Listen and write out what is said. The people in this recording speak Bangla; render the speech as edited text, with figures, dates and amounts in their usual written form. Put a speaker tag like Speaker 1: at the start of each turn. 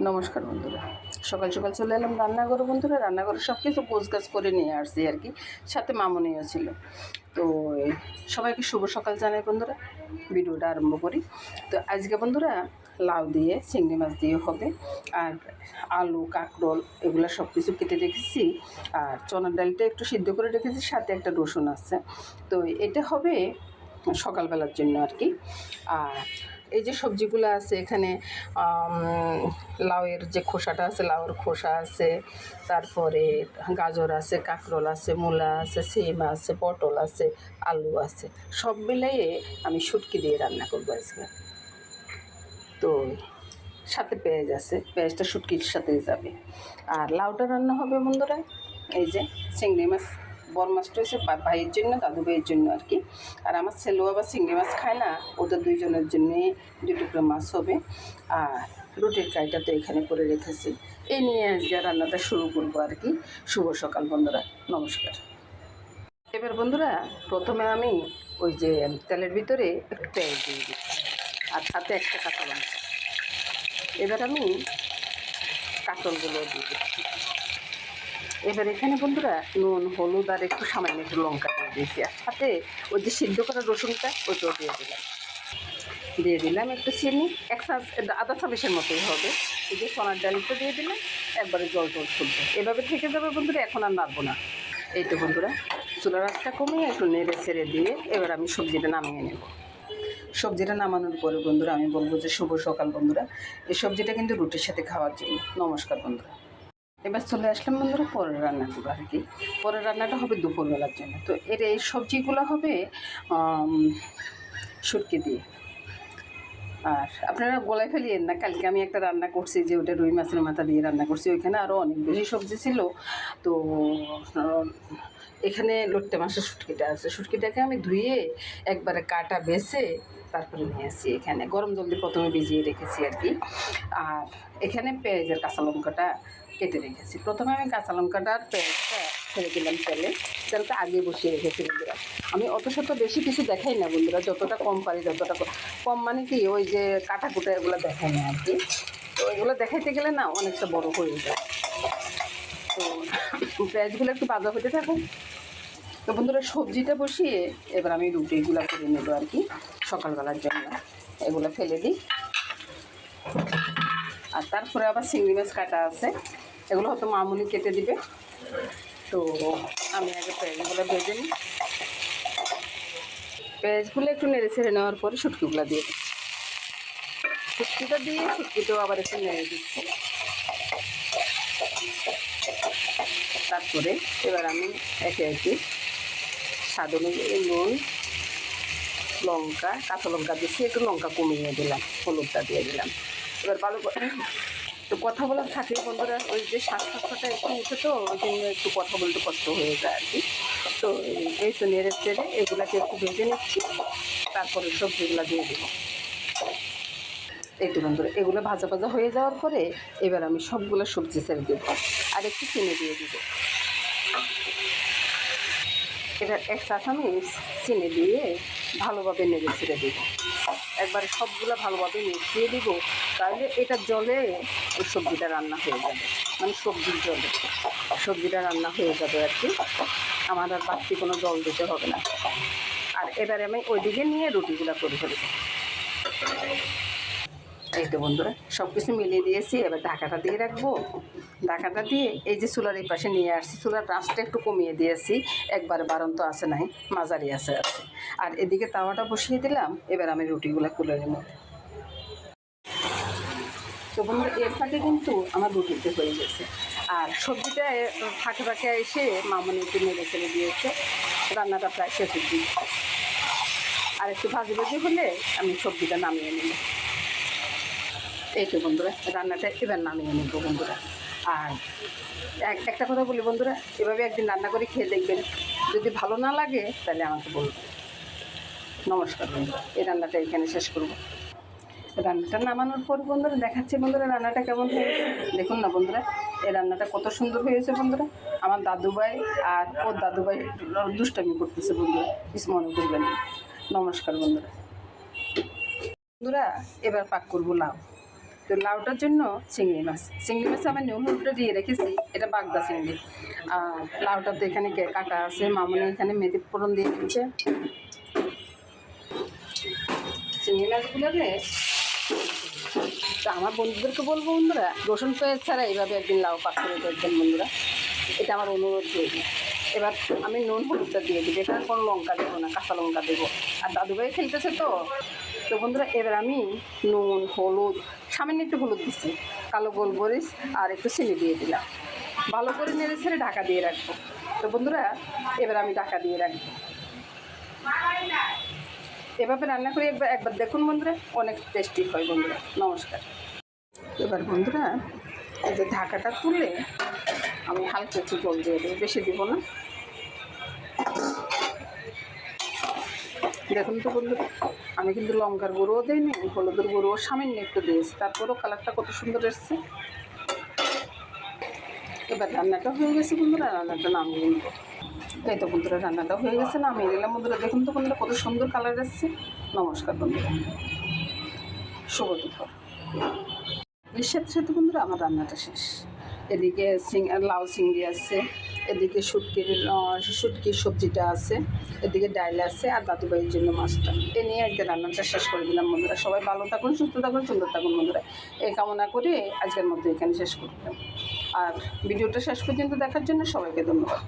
Speaker 1: নমস্কার বন্ধুরা, সকাল সকাল চলে এলাম রান্নাঘরে। বন্ধুরা রান্নাঘরে সব কিছু গোছগাছ করে নিয়ে আসছি আর কি, সাথে মামনিও ছিল। তো সবাইকে শুভ সকাল জানাই বন্ধুরা, ভিডিওটা আরম্ভ করি। তো আজকে বন্ধুরা লাউ দিয়ে চিংড়ি মাছ দিয়ে হবে, আর আলু কাঁকরোল এগুলো সব কিছু কেটে রেখেছি, আর চনার ডালটা একটু সিদ্ধ করে রেখেছি, সাথে একটা রসুন আছে। তো এটা হবে সকালবেলার জন্য আর কি। আর এই যে সবজিগুলো আছে এখানে, লাউয়ের যে খোসাটা আছে, লাউয়ের খোসা আছে, তারপরে গাজর আছে, কাঁকরোল আছে, মূলা আছে, সিম আছে, পটল আছে, আলু আছে, সব মিলিয়ে আমি শুটকি দিয়ে রান্না করবো আজকে। তো সাথে পেঁয়াজ আছে, পেঁয়াজটা শুটকির সাথে যাবে। আর লাউটা রান্না হবে বন্ধুরা এই যে চিংড়ি মাছ, বড় মাছটা হচ্ছে ভাইয়ের জন্য, দাদু ভাইয়ের জন্য আর কি। আর আমার ছেলেও আবার চিংড়ি মাছ খায় না, ওদের দুইজনের জন্যে 2 টুকরো মাছ হবে। আর রুটির কাইটা তো এখানে করে রেখেছি। এই নিয়ে আজকে রান্নাটা শুরু করবো আর কি। শুভ সকাল বন্ধুরা, নমস্কার। এবার বন্ধুরা প্রথমে আমি ওই যে তেলের ভিতরে একটু পেঁয়াজ দিয়ে দিচ্ছি, আর সাথে একটা কাঁচা লঙ্কা। এবার আমি কাঁকরোলগুলো দিয়ে দিচ্ছি। এবার এখানে বন্ধুরা নুন, হলুদ আর একটু সামান্য একটু লঙ্কা দিয়ে দিয়েছি, আর সাথে ওই যে সিদ্ধ করা রসুনটা ওইটাও দিয়ে দিলাম একটু চিনি, আধা চামচের মতোই হবে। এই যে সোনার ডালটা দিয়ে দিলাম, একবারে জল ছুটবে, এভাবে থেকে যাবে বন্ধুরা। এখন আর নাড়বো না। এই তো বন্ধুরা চুলার আঁচটা কমিয়ে একটু নেড়ে ছেড়ে দিয়ে এবার আমি সবজিটা নামিয়ে নেব। সবজিটা নামানোর পরে বন্ধুরা আমি বলবো যে শুভ সকাল বন্ধুরা। এই সবজিটা কিন্তু রুটির সাথে খাওয়ার জন্য। নমস্কার বন্ধুরা। এবার চলে আসলাম বন্ধুরা পরের রান্না করবো আর কি। পরের রান্নাটা হবে দুপুরবেলার জন্য। তো এই সবজিগুলো হবে শুটকি দিয়ে। আর আপনারা গলায় ফেলিয়েন না, কালকে আমি একটা রান্না করছি যে ওটা রুই মাছের মাথা দিয়ে রান্না করছি, ওইখানে আরও অনেক বেশি সবজি ছিল। তো এখানে লোট্টে মাছের শুটকিটা আছে, শুটকিটাকে আমি ধুয়ে একবারে কাটা বেছে তারপরে নিয়ে আসি। এখানে গরম জল দিয়ে প্রথমে ভিজিয়ে রেখেছি আর কি। আর এখানে পেঁয়াজের কাঁচা লঙ্কাটা কেটে রেখেছি। প্রথমে আমি কাঁচা লঙ্কাটা আর পেঁয়াজটা ছেড়ে দিলাম তেলটা আগে বসিয়ে রেখেছি বন্ধুরা। আমি অত শত বেশি কিছু দেখাই না বন্ধুরা, যতটা কম পারি ততটা কম, মানে কি ওই যে কাটা কুটা এগুলো দেখাই না আর কি। তো এগুলো দেখাইতে গেলে না অনেকটা বড় হয়ে যায়। তো পেঁয়াজগুলো একটু ভাজা হতে থাকুন। তো বন্ধুরা সবজিটা বসিয়ে এবার আমি রুটিগুলো করে নেব আর কি সকালবেলার জন্য। এগুলো ফেলে দিই। আর তারপরে আবার চিংড়ি মাছ কাটা আছে, এগুলো হয়তো মামুনি কেটে দিবে। তো আমি আগে পেঁয়াজগুলো ভেজে নিই। পেঁয়াজগুলো একটু নেড়ে ছেড়ে নেওয়ার পরে শুটকিগুলো দিয়ে দিচ্ছি। শুটকিটা দিয়ে শুটকিটাও আবার একটু নেড়ে দিচ্ছি। তারপরে এবার আমি একে একে স্বাদ অনুযায়ী নুন, লঙ্কা, কাঁচা লঙ্কা দিচ্ছি, একটু লঙ্কা কমিয়ে দিলাম, হলুদটা দিয়ে দিলাম। এবার ভালো করে তো কথা বলার থাকে বন্ধুরা, ওই যে শ্বাসটা একটু উঠে, তো ওই জন্য একটু কথা বলতে কষ্ট হয়ে যায় আর কি। তো এই তো নেড়ে চেড়ে এগুলাকে একটু ভেজে নিচ্ছি, তারপরে সবজিগুলো দিয়ে দেবো। এই তো বন্ধুরা এগুলো ভাজা ভাজা হয়ে যাওয়ার পরে এবার আমি সবগুলো সবজি ছেড়ে দেবো, আর একটু চিনি দিয়ে দিব। এবার 1 চা চামচ চিনি দিয়ে ভালোভাবে নেড়ে ছেড়ে দেব। একবারে সবগুলো ভালোভাবে মিশিয়ে দিব, তাহলে এটা জলে ওই সবজিটা রান্না হয়ে যাবে, মানে সবজির জলে সবজিটা রান্না হয়ে যাবে আর কি। আমার আর বাড়তি কোনো জল দিতে হবে না। আর এবারে আমি ওইদিকে নিয়ে রুটিগুলো করে ফেলব। এই তো বন্ধুরা সব কিছু মিলিয়ে দিয়েছি, এবার ঢাকাটা দিয়ে রাখবো। ঢাকাটা দিয়ে এই যে চুলার এই পাশে নিয়ে আসছি, চুলার আঁচটা একটু কমিয়ে দিয়েছি, একবারে বাড়ন্ত আছে নাই, মাঝারি আছে। আর এদিকে তাওয়াটা বসিয়ে দিলাম, এবার আমি রুটিগুলো তুলে নেব। তো বন্ধুরা এর ফাঁকে কিন্তু আমার রুটিতে হয়ে গেছে, আর সবজিটা ফাঁকে ফাঁকে এসে মামনি একটু নেড়ে ছেড়ে দিয়েছে। রান্নাটা প্রায় শেষের দিকে, আর একটু ভাজি ভাজি হলে আমি সবজিটা নামিয়ে নিই। এই তো বন্ধুরা রান্নাটা এবার নামিয়ে নেব বন্ধুরা। আর একটা কথা বলি বন্ধুরা, এভাবে একদিন রান্না করে খেয়ে দেখবেন, যদি ভালো না লাগে তাহলে আমাকে বলবেন। নমস্কার বন্ধুরা, এই রান্নাটা এখানে শেষ করব। রান্নাটা নামানোর পর বন্ধুরা দেখাচ্ছি বন্ধুরা রান্নাটা কেমন হয়েছে। দেখুন না বন্ধুরা এই রান্নাটা কত সুন্দর হয়েছে বন্ধুরা। আমার দাদুভাই আর ওর দাদুভাই দুষ্টামি করতেছে বন্ধুরা, কিছু মনে করবেন না। নমস্কার বন্ধুরা। বন্ধুরা এবার পাক করবো লাউ। তো লাউটার জন্য চিংড়ি মাছ আমি নুন হলুদটা দিয়ে রেখেছি, এটা বাগদা চিংড়ি। আর লাউটা তো এখানে কাটা আছে, মামনি এখানে মেথি ফোড়ন দিয়ে দিচ্ছে। চিংড়ি মাছগুলোকে তো আমার বন্ধুদেরকে বলবো, বন্ধুরা রসুন পেঁয়াজ ছাড়া এইভাবে একদিন লাউ পাক করে দেখবেন বন্ধুরা, এটা আমার অনুরোধ রইল। এবার আমি নুন হলুদটা দিয়ে দিই, এখানে কোনো লঙ্কা দেবো না, কাঁচা লঙ্কা দেবো। আর দাদুভাই খেলতেছে তো বন্ধুরা এবার আমি নুন হলুদ সামান্য একটু হলুদ দিচ্ছি, কালো গোলমরিচ আর একটু চিনি দিয়ে দিলাম, ভালো করে নেড়ে ছেড়ে ঢাকা দিয়ে রাখবো। তো বন্ধুরা এবার আমি ঢাকা দিয়ে রাখবো। এভাবে রান্না করে একবার দেখুন বন্ধুরা, অনেক টেস্টি হয় বন্ধুরা। নমস্কার। এবার বন্ধুরা এই যে ঢাকাটা তুলে আমি হালকা একটু জল দিয়ে দেবো, বেশি দিব না। দেখুন তো বন্ধুরা আমি কিন্তু লঙ্কার গুঁড়োও দিইনি, হলুদের গুঁড়োও সামান্য একটু দিয়েছি, তারপরেও কালারটা কত সুন্দর এসছে। এবার রান্নাটা হয়ে গেছে বন্ধুরা, রান্নাটা নামিয়ে নেব। এই তো বন্ধুরা রান্নাটা হয়ে গেছে, নামিয়ে নিলাম বন্ধুরা। দেখুন তো বন্ধুরা কত সুন্দর কালার এসছে। নমস্কার বন্ধুরা, শুভ দুপুর। এর সাথে সাথে বন্ধুরা আমার রান্নাটা শেষ। এদিকে লাউ চিংড়ি আছে, এদিকে শুটকির সবজিটা আছে, এদিকে ডাইল আছে, আর দাদুভাইয়ের জন্য মাছটা। এ নিয়ে আজকে রান্নাটা শেষ করে দিলাম বন্ধুরা। সবাই ভালো থাকুন, সুস্থ থাকুন, সুন্দর থাকুন বন্ধুরা, এই কামনা করে আজকের মধ্যে এখানে শেষ করলাম। আর ভিডিওটা শেষ পর্যন্ত দেখার জন্য সবাইকে ধন্যবাদ।